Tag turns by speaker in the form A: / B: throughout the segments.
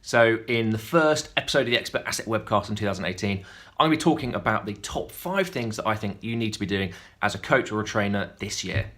A: So in the first episode of the Expert Asset Webcast in 2018, I'm going to be talking about the top 5 things that I think you need to be doing as a coach or a trainer this year.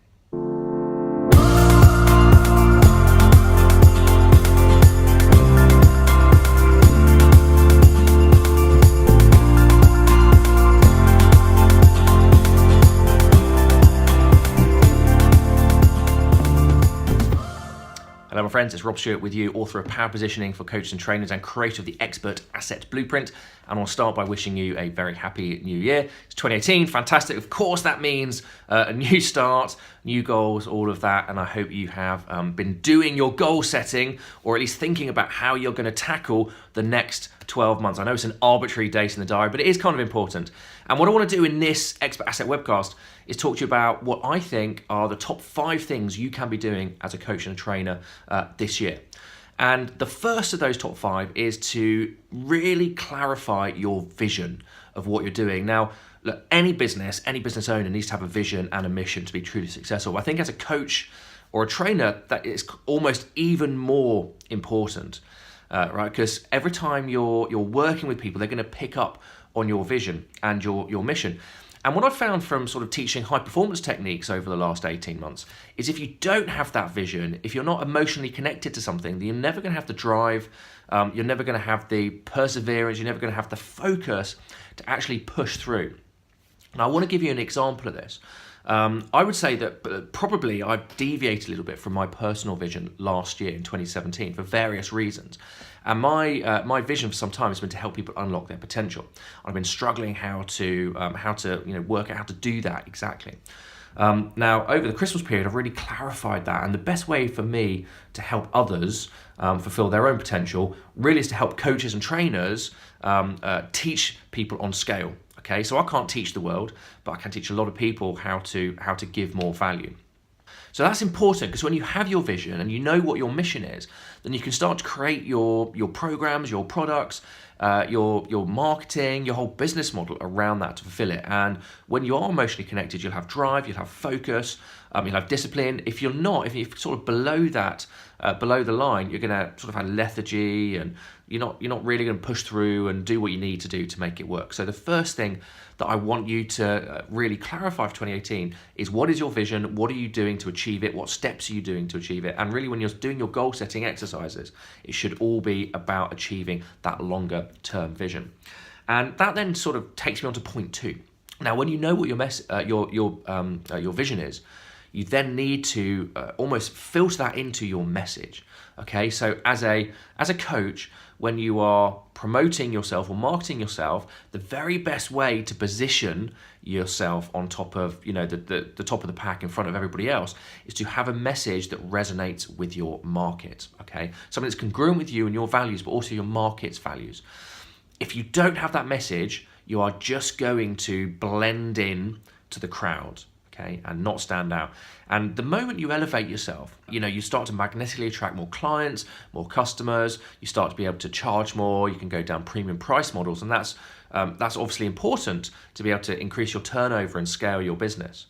A: Hello my friends, it's Rob Stewart with you, author of Power Positioning for Coaches and Trainers and creator of the Expert Asset Blueprint. And I'll start by wishing you a very happy new year. It's 2018, fantastic. Of course that means a new start, new goals, all of that. And I hope you have been doing your goal setting, or at least thinking about how you're going to tackle the next 12 months. I know it's an arbitrary date in the diary, but it is kind of important. And what I want to do in this Expert Asset Webcast is talk to you about what I think are the top 5 things you can be doing as a coach and a trainer this year. And the first of those top 5 is to really clarify your vision of what you're doing. Now, look, any business owner needs to have a vision and a mission to be truly successful. I think as a coach or a trainer, that is almost even more important, right? Because every time you're working with people, they're going to pick up on your vision and your mission. And what I've found from sort of teaching high performance techniques over the last 18 months is if you don't have that vision, if you're not emotionally connected to something, then you're never going to have the drive, you're never going to have the perseverance, you're never going to have the focus to actually push through. Now I want to give you an example of this. I would say that probably I've deviated a little bit from my personal vision last year in 2017 for various reasons. And my vision for some time has been to help people unlock their potential. I've been struggling how to work out how to do that exactly. Now, over the Christmas period, I've really clarified that, and the best way for me to help others fulfill their own potential really is to help coaches and trainers teach people on scale. Okay, so I can't teach the world, but I can teach a lot of people how to give more value. So that's important, because when you have your vision and you know what your mission is, then you can start to create your programs, your products, your marketing, your whole business model around that to fulfill it. And when you are emotionally connected, you'll have drive, you'll have focus, you'll have discipline. If you're not, if you're sort of below that, below the line, you're going to sort of have lethargy, and you're not really going to push through and do what you need to do to make it work. So the first thing that I want you to really clarify for 2018 is, what is your vision? What are you doing to achieve it? What steps are you doing to achieve it? And really, when you're doing your goal setting exercises, it should all be about achieving that longer term vision. And that then sort of takes me on to point 2. Now, when you know what your vision is, you then need to almost filter that into your message. Okay, so as a coach, when you are promoting yourself or marketing yourself, the very best way to position yourself on top of the top of the pack in front of everybody else is to have a message that resonates with your market. Okay, something that's congruent with you and your values, but also your market's values. If you don't have that message, you are just going to blend in to the crowd. Okay, and not stand out. And the moment you elevate yourself, you start to magnetically attract more clients, more customers. You start to be able to charge more. You can go down premium price models, and that's obviously important to be able to increase your turnover and scale your business.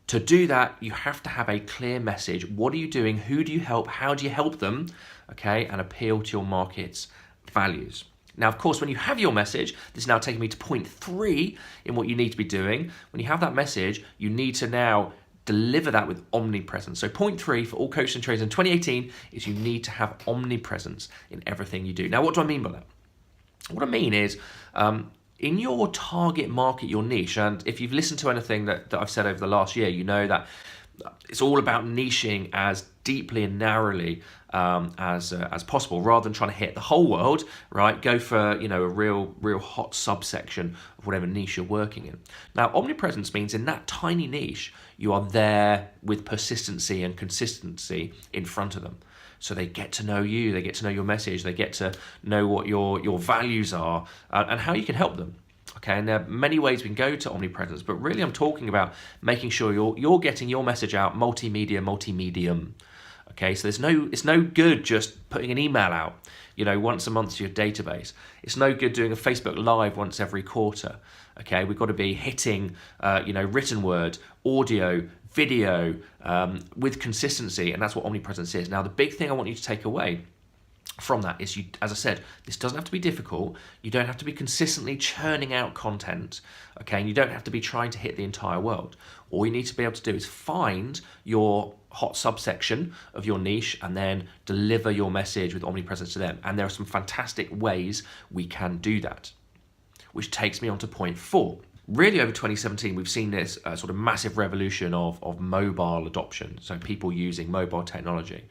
A: To do that, you have to have a clear message. What are you doing? Who do you help? How do you help them? Okay, and appeal to your market's values. Now, of course, when you have your message, this is now taking me to point 3 in what you need to be doing. When you have that message, you need to now deliver that with omnipresence. So point 3 for all coaches and trainers in 2018 is you need to have omnipresence in everything you do. Now, what do I mean by that? What I mean is, in your target market, your niche, and if you've listened to anything that I've said over the last year, you know that it's all about niching as deeply and narrowly as possible, rather than trying to hit the whole world. Right? Go for a real hot subsection of whatever niche you're working in. Now, omnipresence means in that tiny niche, you are there with persistency and consistency in front of them. So they get to know you, they get to know your message, they get to know what your values are and how you can help them. Okay, and there are many ways we can go to omnipresence, but really I'm talking about making sure you're getting your message out multi-medium. Okay, so it's no good just putting an email out, once a month to your database. It's no good doing a Facebook Live once every quarter. Okay, we've got to be hitting, written word, audio, video with consistency, and that's what omnipresence is. Now, the big thing I want you to take away from that is, as I said, this doesn't have to be difficult. You don't have to be consistently churning out content, okay? And you don't have to be trying to hit the entire world. All you need to be able to do is find your hot subsection of your niche and then deliver your message with omnipresence to them. And there are some fantastic ways we can do that, which takes me on to point 4. Really, over 2017, we've seen this sort of massive revolution of mobile adoption, so people using mobile technology.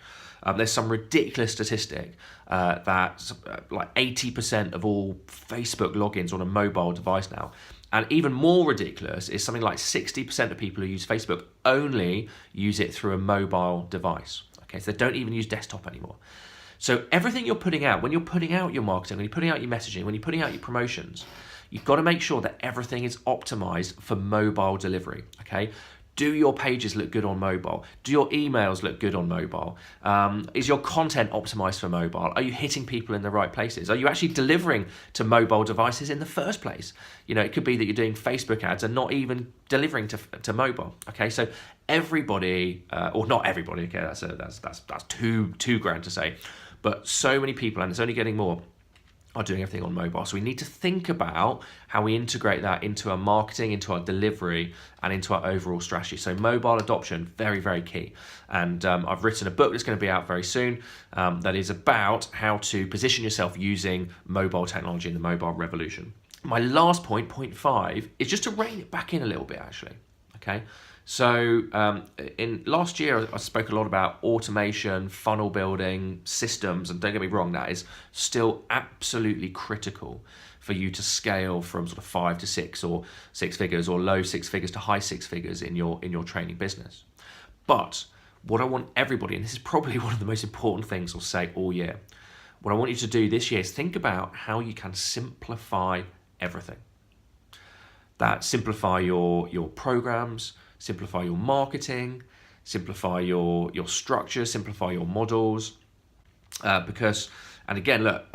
A: There's some ridiculous statistic that like 80% of all Facebook logins on a mobile device now. And even more ridiculous is something like 60% of people who use Facebook only use it through a mobile device. Okay, so they don't even use desktop anymore. So everything you're putting out, when you're putting out your marketing, when you're putting out your messaging, when you're putting out your promotions, you've got to make sure that everything is optimized for mobile delivery, okay? Do your pages look good on mobile? Do your emails look good on mobile? Is your content optimized for mobile? Are you hitting people in the right places? Are you actually delivering to mobile devices in the first place? You know, it could be that you're doing Facebook ads and not even delivering to mobile. Okay, so everybody, or not everybody. Okay, that's too grand to say, but so many people, and it's only getting more, are doing everything on mobile. So we need to think about how we integrate that into our marketing, into our delivery, and into our overall strategy. So mobile adoption, very, very key. And I've written a book that's going to be out very soon that is about how to position yourself using mobile technology in the mobile revolution. My last point, point 5, is just to rein it back in a little bit, actually. Okay. So in last year, I spoke a lot about automation, funnel building, systems, and don't get me wrong, that is still absolutely critical for you to scale from sort of 5 to 6 or 6 figures, or low 6 figures to high 6 figures in your training business. But what I want everybody, and this is probably one of the most important things I'll say all year, what I want you to do this year is think about how you can simplify everything. That simplify your programs, simplify your marketing, simplify your structure, simplify your models. Because, and again, look,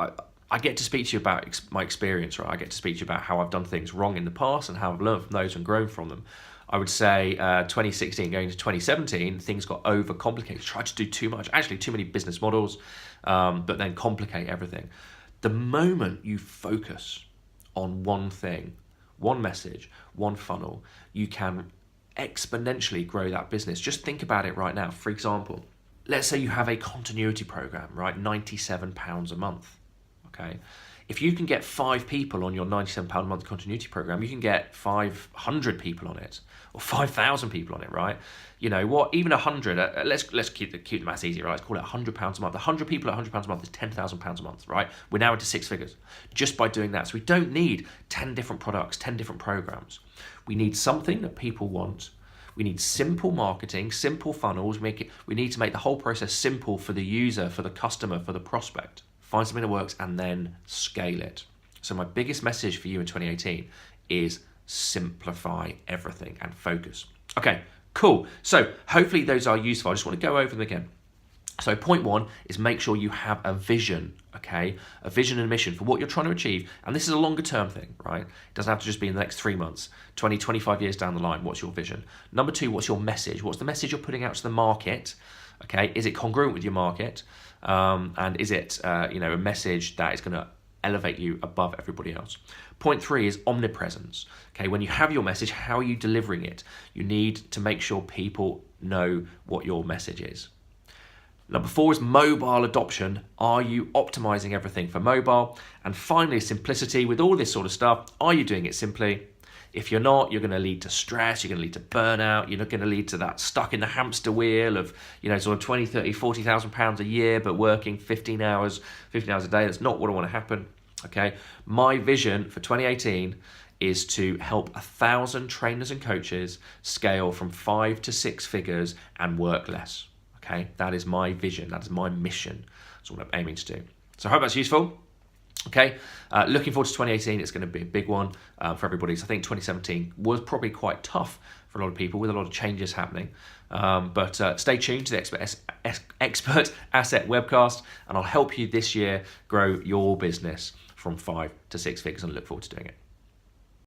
A: I get to speak to you about my experience, right? I get to speak to you about how I've done things wrong in the past and how I've learned from those and grown from them. I would say 2016 going to 2017, things got overcomplicated. Tried to do too much, actually too many business models, but then complicate everything. The moment you focus on one thing, one message, one funnel, you can exponentially grow that business. Just think about it right now. For example, let's say you have a continuity program, right? £97 a month, okay? If you can get 5 people on your £97 a month continuity program, you can get 500 people on it, or 5,000 people on it, right? You know what? Even 100. Let's keep the maths easy, right? Let's call it £100 a month. 100 people at £100 a month is £10,000 a month, right? We're now into 6 figures just by doing that. So we don't need 10 different products, 10 different programs. We need something that people want. We need simple marketing, simple funnels. We need to make the whole process simple for the user, for the customer, for the prospect. Find something that works and then scale it. So my biggest message for you in 2018 is simplify everything and focus. Okay, cool. So hopefully those are useful. I just want to go over them again. So point 1 is make sure you have a vision, okay? A vision and a mission for what you're trying to achieve. And this is a longer term thing, right? It doesn't have to just be in the next 3 months, 20, 25 years down the line. What's your vision? Number 2, what's your message? What's the message you're putting out to the market? Okay, is it congruent with your market? And is it a message that is going to elevate you above everybody else? Point 3 is omnipresence. Okay, when you have your message, how are you delivering it? You need to make sure people know what your message is. Number 4 is mobile adoption. Are you optimizing everything for mobile? And finally, simplicity. With all this sort of stuff, are you doing it simply? If you're not, you're going to lead to stress, you're going to lead to burnout, you're not going to lead to that stuck in the hamster wheel of, sort of 20, 30, 40,000 pounds a year, but working 15 hours a day. That's not what I want to happen. Okay. My vision for 2018 is to help 1,000 trainers and coaches scale from 5 to 6 figures and work less. Okay. That is my vision. That is my mission. That's what I'm aiming to do. So I hope that's useful. Okay, looking forward to 2018. It's going to be a big one for everybody. So I think 2017 was probably quite tough for a lot of people with a lot of changes happening. But stay tuned to the Expert Asset Webcast, and I'll help you this year grow your business from 5 to 6 figures, and look forward to doing it.